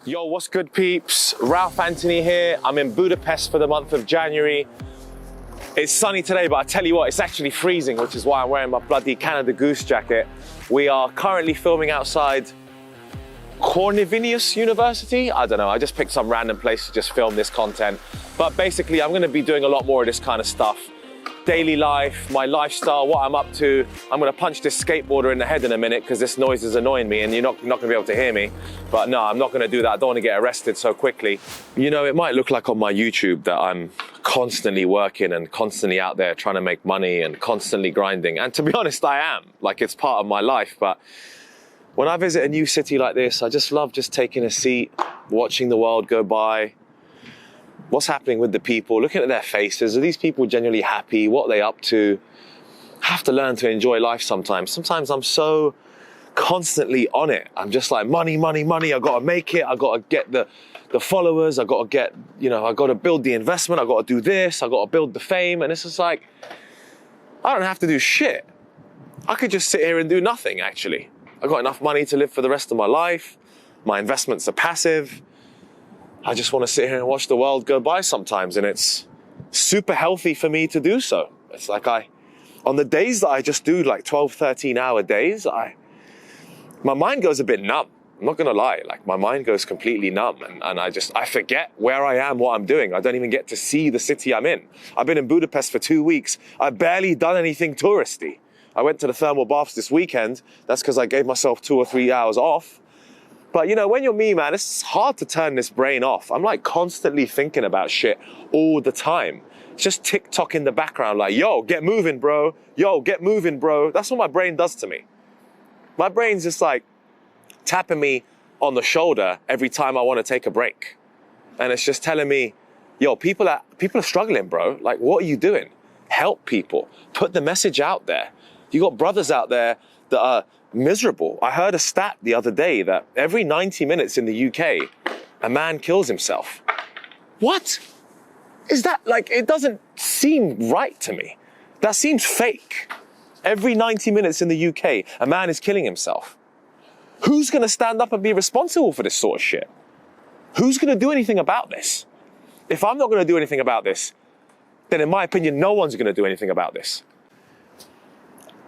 Yo, what's good, peeps? Ralph Anthony here. I'm in Budapest for the month of January. It's sunny today, but I tell you what, it's actually freezing, which is why I'm wearing my bloody Canada Goose jacket. We are currently filming outside Corvinus University. I don't know, I just picked some random place to just film this content. But basically, I'm gonna be doing a lot more of this kind of stuff. Daily life, my lifestyle, what I'm up to. I'm gonna punch this skateboarder in the head in a minute because this noise is annoying me and you're not gonna be able to hear me. But no, I'm not gonna do that. I don't wanna get arrested so quickly. You know, it might look like on my YouTube that I'm constantly working and constantly out there trying to make money and constantly grinding. And to be honest, I am. Like, it's part of my life. But when I visit a new city like this, I just love just taking a seat, watching the world go by. What's happening with the people, looking at their faces. Are these people genuinely happy? What are they up to? I have to learn to enjoy life sometimes. Sometimes I'm so constantly on it. I'm just like, money, money, money. I gotta make it. I gotta get the followers. I gotta get, I gotta build the investment. I gotta do this. I gotta build the fame. And it's just like, I don't have to do shit. I could just sit here and do nothing, actually. I got enough money to live for the rest of my life. My investments are passive. I just want to sit here and watch the world go by sometimes, and it's super healthy for me to do so. It's like on the days that I just do like 12, 13 hour days, my mind goes a bit numb. I'm not gonna lie, like my mind goes completely numb and I forget where I am, what I'm doing. I don't even get to see the city I'm in. I've been in Budapest for 2 weeks. I've barely done anything touristy. I went to the thermal baths this weekend. That's because I gave myself 2 or 3 hours off. But when you're me, man, it's hard to turn this brain off. I'm like constantly thinking about shit all the time. It's just TikTok in the background, like, yo, get moving, bro. Yo, get moving, bro. That's what my brain does to me. My brain's just like tapping me on the shoulder every time I want to take a break. And it's just telling me, yo, people are struggling, bro. Like, what are you doing? Help people. Put the message out there. You got brothers out there that are miserable. I heard a stat the other day that every 90 minutes in the UK, a man kills himself. What? Is that, like, it doesn't seem right to me. That seems fake. Every 90 minutes in the UK, a man is killing himself. Who's gonna stand up and be responsible for this sort of shit? Who's gonna do anything about this? If I'm not gonna do anything about this, then in my opinion, no one's gonna do anything about this.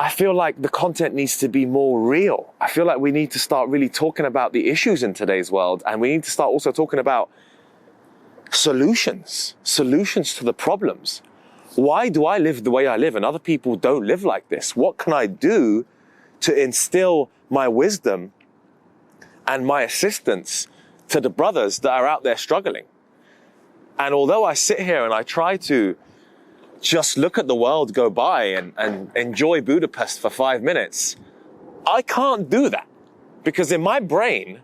I feel like the content needs to be more real. I feel like we need to start really talking about the issues in today's world, and we need to start also talking about solutions to the problems. Why do I live the way I live and other people don't live like this? What can I do to instill my wisdom and my assistance to the brothers that are out there struggling? And although I sit here and I try to just look at the world go by and enjoy Budapest for 5 minutes, I can't do that. Because in my brain,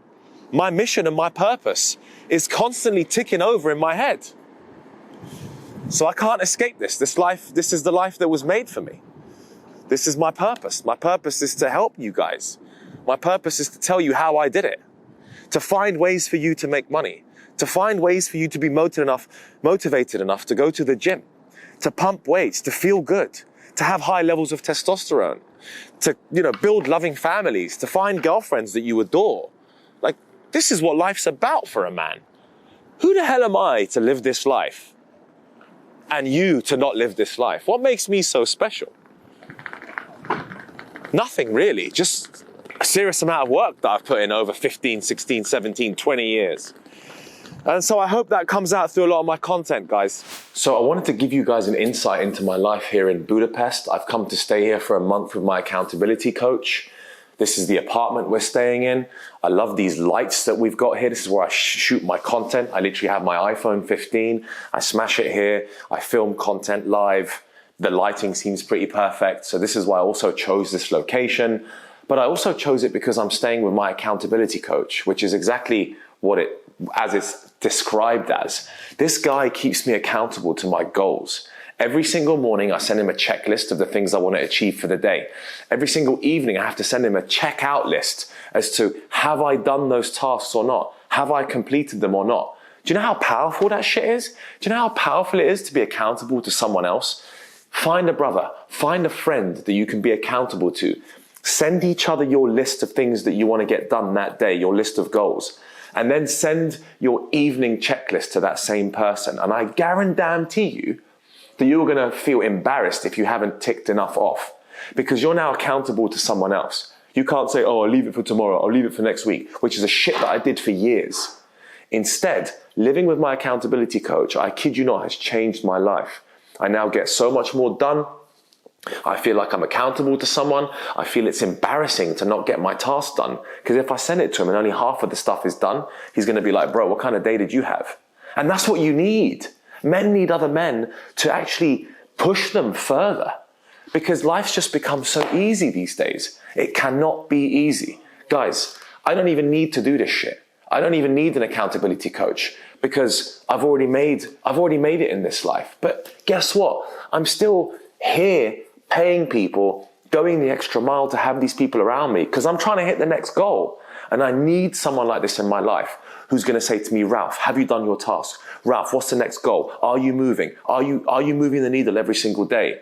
my mission and my purpose is constantly ticking over in my head. So I can't escape this. This is the life that was made for me. This is my purpose. My purpose is to help you guys. My purpose is to tell you how I did it. To find ways for you to make money. To find ways for you to be motivated enough to go to the gym. To pump weights, to feel good, to have high levels of testosterone, to, build loving families, to find girlfriends that you adore. Like, this is what life's about for a man. Who the hell am I to live this life and you to not live this life? What makes me so special? Nothing really, just a serious amount of work that I've put in over 15, 16, 17, 20 years. And so I hope that comes out through a lot of my content, guys. So I wanted to give you guys an insight into my life here in Budapest. I've come to stay here for a month with my accountability coach. This is the apartment we're staying in. I love these lights that we've got here. This is where I shoot my content. I literally have my iPhone 15. I smash it here. I film content live. The lighting seems pretty perfect. So this is why I also chose this location. But I also chose it because I'm staying with my accountability coach, which is exactly as it's described as. This guy keeps me accountable to my goals. Every single morning, I send him a checklist of the things I want to achieve for the day. Every single evening, I have to send him a checkout list as to have I done those tasks or not? Have I completed them or not? Do you know how powerful that shit is? Do you know how powerful it is to be accountable to someone else? Find a brother, find a friend that you can be accountable to. Send each other your list of things that you want to get done that day, your list of goals. and then send your evening checklist to that same person. And I guarantee you that you're going to feel embarrassed if you haven't ticked enough off, because you're now accountable to someone else. You can't say, oh, I'll leave it for tomorrow, I'll leave it for next week, which is a shit that I did for years. Instead, living with my accountability coach, I kid you not, has changed my life. I now get so much more done. I feel like I'm accountable to someone. I feel it's embarrassing to not get my task done, because if I send it to him and only half of the stuff is done, he's going to be like, bro, what kind of day did you have? And that's what you need. Men need other men to actually push them further, because life's just become so easy these days. It cannot be easy. Guys, I don't even need to do this shit. I don't even need an accountability coach, because I've already made it in this life. But guess what? I'm still here paying people, going the extra mile to have these people around me, because I'm trying to hit the next goal. And I need someone like this in my life who's going to say to me, Ralph, have you done your task? Ralph, what's the next goal? Are you moving? Are you moving the needle every single day?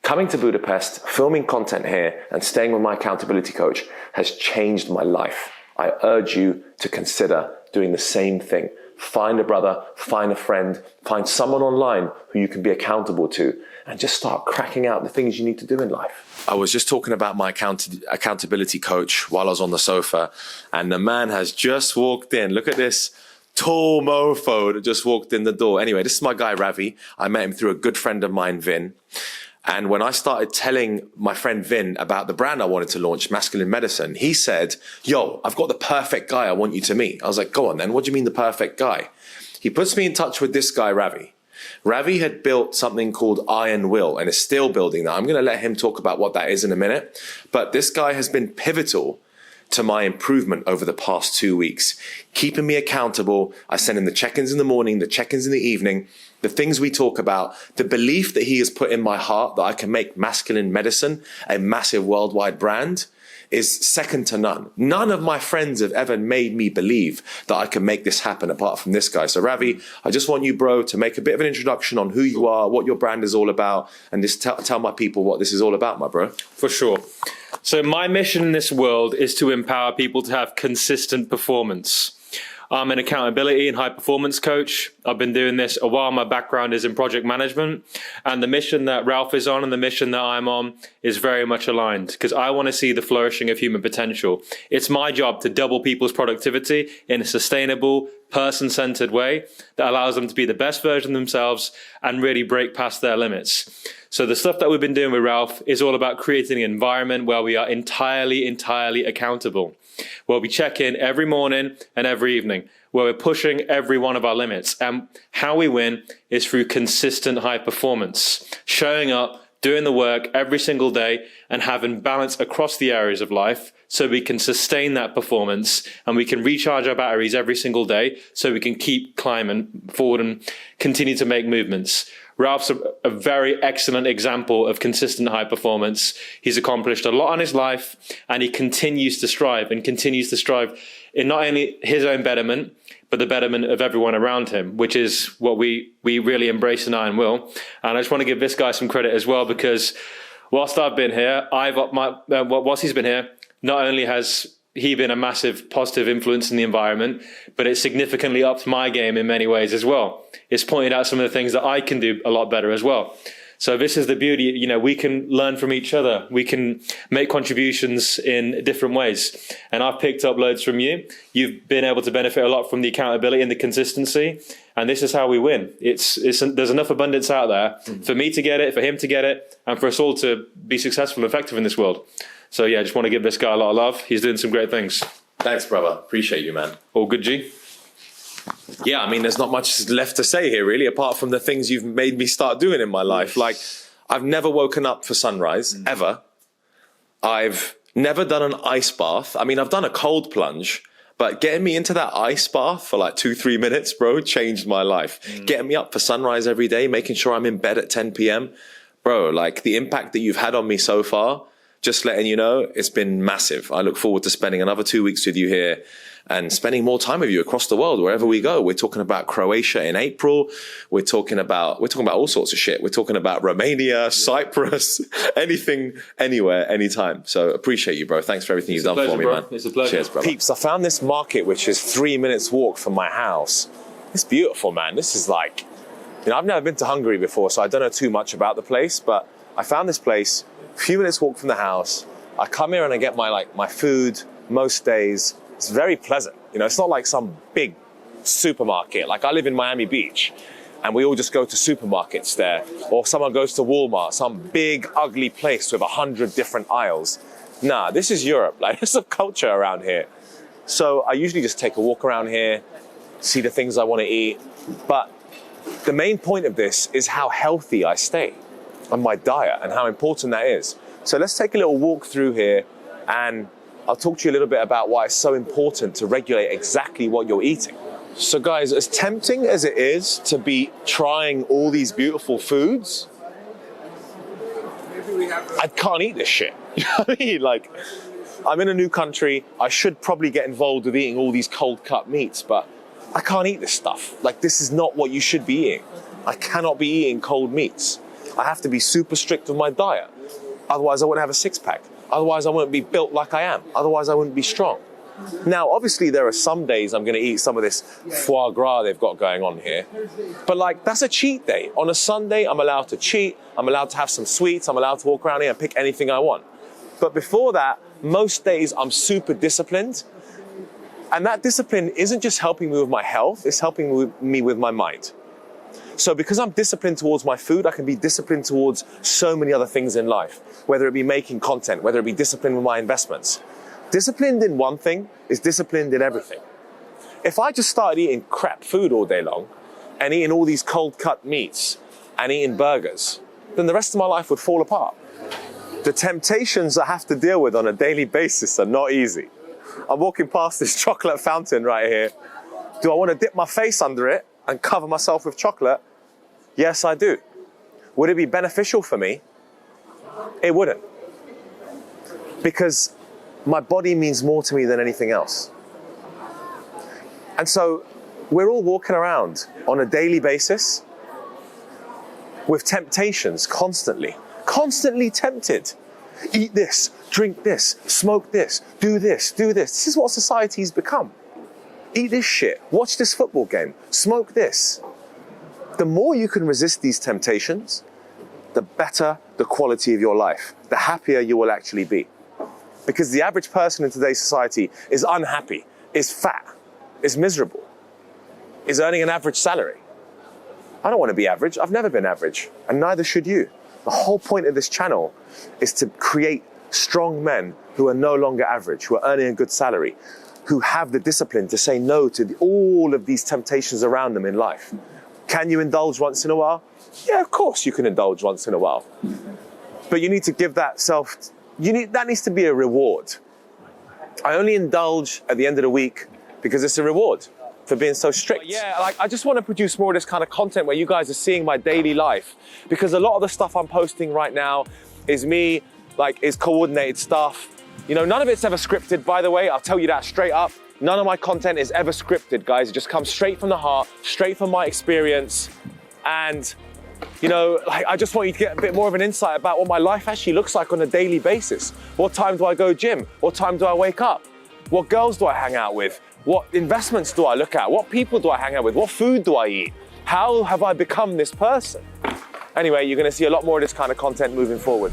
Coming to Budapest, filming content here, and staying with my accountability coach has changed my life. I urge you to consider doing the same thing. Find a brother, find a friend, find someone online who you can be accountable to, and just start cracking out the things you need to do in life. I was just talking about my accountability coach while I was on the sofa, and the man has just walked in. Look at this tall mofo that just walked in the door. Anyway, this is my guy, Ravi. I met him through a good friend of mine, Vin. And when I started telling my friend Vin about the brand I wanted to launch, Masculine Medicine, he said, yo, I've got the perfect guy I want you to meet. I was like, go on then, what do you mean the perfect guy? He puts me in touch with this guy, Ravi. Ravi had built something called Iron Will and is still building that. I'm going to let him talk about what that is in a minute. But this guy has been pivotal to my improvement over the past 2 weeks, keeping me accountable. I send him the check-ins in the morning, the check-ins in the evening, the things we talk about, the belief that he has put in my heart that I can make Masculine Medicine a massive worldwide brand is second to none. None of my friends have ever made me believe that I can make this happen apart from this guy. So Ravi, I just want you, bro, to make a bit of an introduction on who you are, what your brand is all about, and just tell my people what this is all about, my bro. For sure. So my mission in this world is to empower people to have consistent performance. I'm an accountability and high performance coach. I've been doing this a while. My background is in project management, and the mission that Ralph is on and the mission that I'm on is very much aligned, because I want to see the flourishing of human potential. It's my job to double people's productivity in a sustainable, person-centered way that allows them to be the best version of themselves and really break past their limits. So the stuff that we've been doing with Ralph is all about creating an environment where we are entirely accountable, where we check in every morning and every evening, where we're pushing every one of our limits. And how we win is through consistent high performance, showing up, doing the work every single day, and having balance across the areas of life so we can sustain that performance and we can recharge our batteries every single day so we can keep climbing forward and continue to make movements. Ralph's a very excellent example of consistent high performance. He's accomplished a lot in his life, and he continues to strive in not only his own betterment, but the betterment of everyone around him, which is what we really embrace in Iron Will. And I just want to give this guy some credit as well, because whilst I've been here, whilst he's been here, not only has he been a massive positive influence in the environment, but it significantly upped my game in many ways as well. It's pointed out some of the things that I can do a lot better as well. So this is the beauty, we can learn from each other. We can make contributions in different ways. And I've picked up loads from you. You've been able to benefit a lot from the accountability and the consistency. And this is how we win. There's enough abundance out there for me to get it, for him to get it, and for us all to be successful and effective in this world. So yeah, I just want to give this guy a lot of love. He's doing some great things. Thanks, brother. Appreciate you, man. All good, G? Yeah, I mean, there's not much left to say here, really, apart from the things you've made me start doing in my life. Like, I've never woken up for sunrise, ever. I've never done an ice bath. I mean, I've done a cold plunge, but getting me into that ice bath for like 2-3 minutes, bro, changed my life. Getting me up for sunrise every day, making sure I'm in bed at 10 p.m. Bro, like, the impact that you've had on me so far, just letting you know, it's been massive. I look forward to spending another 2 weeks with you here. and spending more time with you across the world, wherever we go. We're talking about Croatia in April. We're talking about all sorts of shit. We're talking about Romania, Cyprus, anything, anywhere, anytime. So appreciate you, bro. Thanks for everything you've done for me, bro. man. It's a pleasure. Cheers, brother. Peeps, I found this market, which is 3 minutes walk from my house. It's beautiful, man. This is like, I've never been to Hungary before, so I don't know too much about the place, but I found this place, a few minutes walk from the house. I come here and I get my food most days. It's very pleasant. It's not like some big supermarket. Like I live in Miami Beach and we all just go to supermarkets there, or someone goes to Walmart, some big ugly place with 100 different aisles. Nah, this is Europe. Like there's a culture around here. So I usually just take a walk around here, see the things I want to eat. But the main point of this is how healthy I stay on my diet and how important that is. So let's take a little walk through here and I'll talk to you a little bit about why it's so important to regulate exactly what you're eating. So guys, as tempting as it is to be trying all these beautiful foods, I can't eat this shit. You know what I mean? Like, I'm in a new country. I should probably get involved with eating all these cold cut meats, but I can't eat this stuff. Like, this is not what you should be eating. I cannot be eating cold meats. I have to be super strict with my diet. Otherwise, I wouldn't have a six pack. Otherwise, I wouldn't be built like I am. Otherwise, I wouldn't be strong. Now, obviously, there are some days I'm going to eat some of this foie gras they've got going on here. But like, that's a cheat day. On a Sunday, I'm allowed to cheat. I'm allowed to have some sweets. I'm allowed to walk around here and pick anything I want. But before that, most days I'm super disciplined. And that discipline isn't just helping me with my health, it's helping me with my mind. So because I'm disciplined towards my food, I can be disciplined towards so many other things in life, whether it be making content, whether it be disciplined with my investments. Disciplined in one thing is disciplined in everything. If I just started eating crap food all day long and eating all these cold cut meats and eating burgers, then the rest of my life would fall apart. The temptations I have to deal with on a daily basis are not easy. I'm walking past this chocolate fountain right here. Do I want to dip my face under it and cover myself with chocolate? Yes, I do. Would it be beneficial for me? It wouldn't. Because my body means more to me than anything else. And so we're all walking around on a daily basis with temptations constantly tempted. Eat this, drink this, smoke this, do this, do this. This is what society's become. Eat this shit, watch this football game, smoke this. The more you can resist these temptations, the better the quality of your life, the happier you will actually be. Because the average person in today's society is unhappy, is fat, is miserable, is earning an average salary. I don't want to be average. I've never been average, and neither should you. The whole point of this channel is to create strong men who are no longer average, who are earning a good salary, who have the discipline to say no to all of these temptations around them in life. Can you indulge once in a while? Yeah, of course you can indulge once in a while. But you need to give that that needs to be a reward. I only indulge at the end of the week because it's a reward for being so strict. But yeah, like I just want to produce more of this kind of content where you guys are seeing my daily life, because a lot of the stuff I'm posting right now is me, is coordinated stuff. None of it's ever scripted, by the way. I'll tell you that straight up. None of my content is ever scripted, guys. It just comes straight from the heart, straight from my experience. And, I just want you to get a bit more of an insight about what my life actually looks like on a daily basis. What time do I go gym? What time do I wake up? What girls do I hang out with? What investments do I look at? What people do I hang out with? What food do I eat? How have I become this person? Anyway, you're going to see a lot more of this kind of content moving forward.